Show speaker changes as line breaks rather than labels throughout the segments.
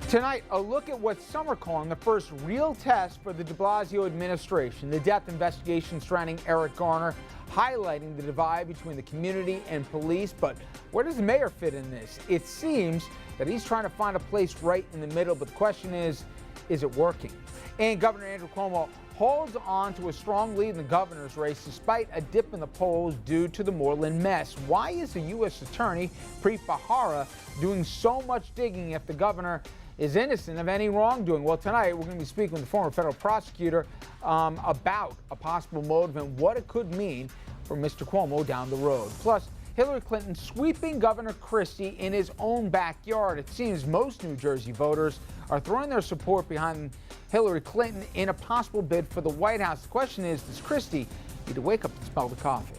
Tonight, a look at what some are calling the first real test for the de Blasio administration. The death investigation surrounding Eric Garner, highlighting the divide between the community and police. But where does the mayor fit in this? It seems that he's trying to find a place right in the middle, but the question is it working? And Governor Andrew Cuomo holds on to a strong lead in the governor's race despite a dip in the polls due to the Moreland mess. Why is the U.S. Attorney, Preet Bharara, doing so much digging if the governor is innocent of any wrongdoing? Well, tonight we're going to be speaking with the former federal prosecutor about a possible motive and what it could mean for Mr. Cuomo down the road. Plus, Hillary Clinton sweeping Governor Christie in his own backyard. It seems most New Jersey voters are throwing their support behind Hillary Clinton in a possible bid for the White House. The question is, does Christie need to wake up and smell the coffee?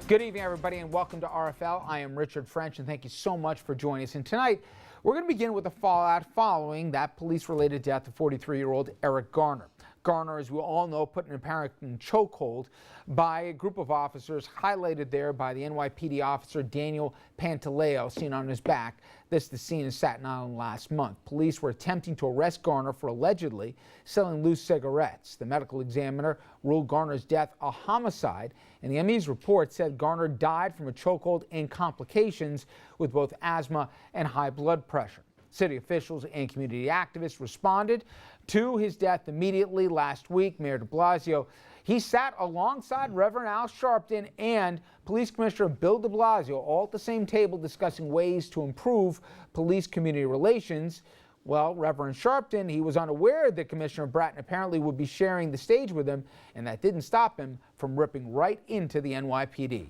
Good evening, everybody, and welcome to RFL. I am Richard French, and thank you so much for joining us. And tonight, we're going to begin with the fallout following that police-related death of 43-year-old Eric Garner. Garner, as we all know, put in an apparent chokehold by a group of officers, highlighted there by the NYPD officer Daniel Pantaleo, seen on his back. This is the scene in Staten Island last month. Police were attempting to arrest Garner for allegedly selling loose cigarettes. The medical examiner ruled Garner's death a homicide, and the ME's report said Garner died from a chokehold and complications with both asthma and high blood pressure. City officials and community activists responded to his death immediately last week. Mayor de Blasio, he sat alongside Reverend Al Sharpton and Police Commissioner Bill de Blasio, all at the same table discussing ways to improve police-community relations. Well, Reverend Sharpton, he was unaware that Commissioner Bratton apparently would be sharing the stage with him, and that didn't stop him from ripping right into the NYPD.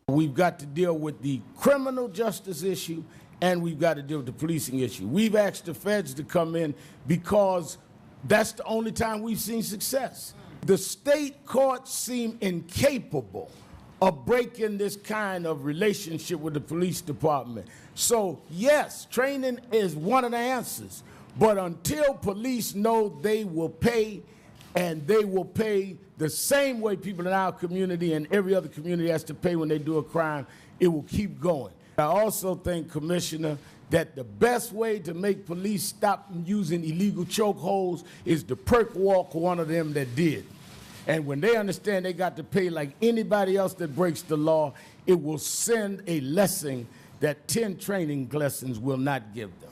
We've got to deal with the criminal justice issue, and we've got to deal with the policing issue. We've asked the feds to come in because that's the only time we've seen success. The state courts seem incapable of breaking this kind of relationship with the police department. So yes, training is one of the answers, but until police know they will pay, and they will pay the same way people in our community and every other community has to pay when they do a crime, it will keep going. I also think, Commissioner, that the best way to make police stop using illegal chokeholds is to perk walk one of them that did. And when they understand they got to pay like anybody else that breaks the law, it will send a lesson that 10 training lessons will not give them.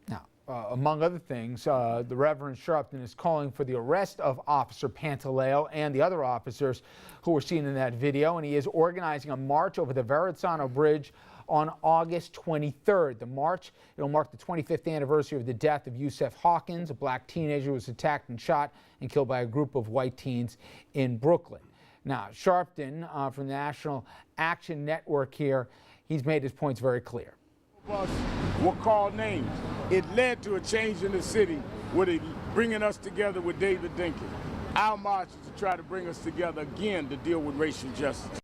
Now, among other things, the Reverend Sharpton is calling for the arrest of Officer Pantaleo and the other officers who were seen in that video, and he is organizing a march over the Verrazzano Bridge on August 23rd. The march, it'll mark the 25th anniversary of the death of Yusef Hawkins, a black teenager who was attacked and shot and killed by a group of white teens in Brooklyn. Now, Sharpton from the National Action Network here, he's made his points very clear.
Us were called names. It led to a change in the city with it bringing us together with David Dinkins. Our march is to try to bring us together again to deal with racial justice.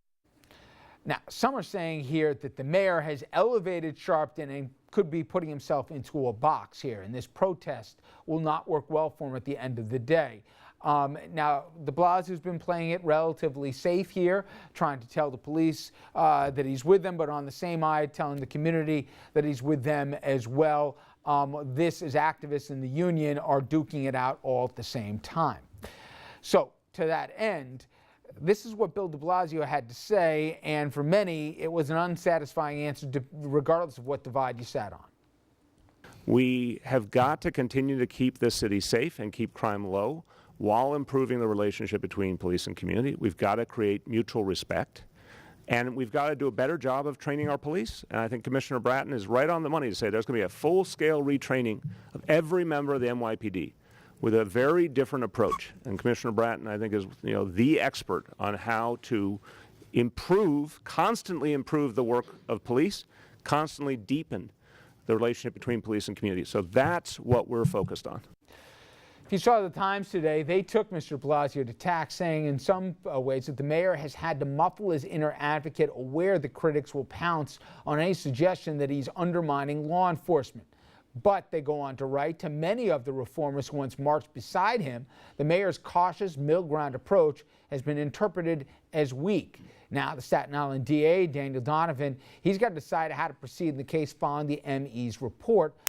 Now, some are saying here that the mayor has elevated Sharpton and could be putting himself into a box here, and this protest will not work well for him at the end of the day. Now, de Blasio's been playing it relatively safe here, trying to tell the police that he's with them, but on the same eye, telling the community that he's with them as well. This is activists in the union are duking it out all at the same time. So, to that end, this is what Bill de Blasio had to say, and for many, it was an unsatisfying answer, regardless of what divide you sat on.
We have got to continue to keep this city safe and keep crime low while improving the relationship between police and community. We've got to create mutual respect, and we've got to do a better job of training our police. And I think Commissioner Bratton is right on the money to say there's going to be a full-scale retraining of every member of the NYPD with a very different approach. And Commissioner Bratton, I think, is the expert on how to improve, constantly improve the work of police, constantly deepen the relationship between police and community. So that's what we're focused on.
If you saw the Times today, they took Mr. Blasio to task, saying in some ways that the mayor has had to muffle his inner advocate, aware that critics will pounce on any suggestion that he's undermining law enforcement. But they go on to write, to many of the reformers who once marched beside him, the mayor's cautious middle ground approach has been interpreted as weak. Now, the Staten Island DA, Daniel Donovan, he's got to decide how to proceed in the case following the ME's report.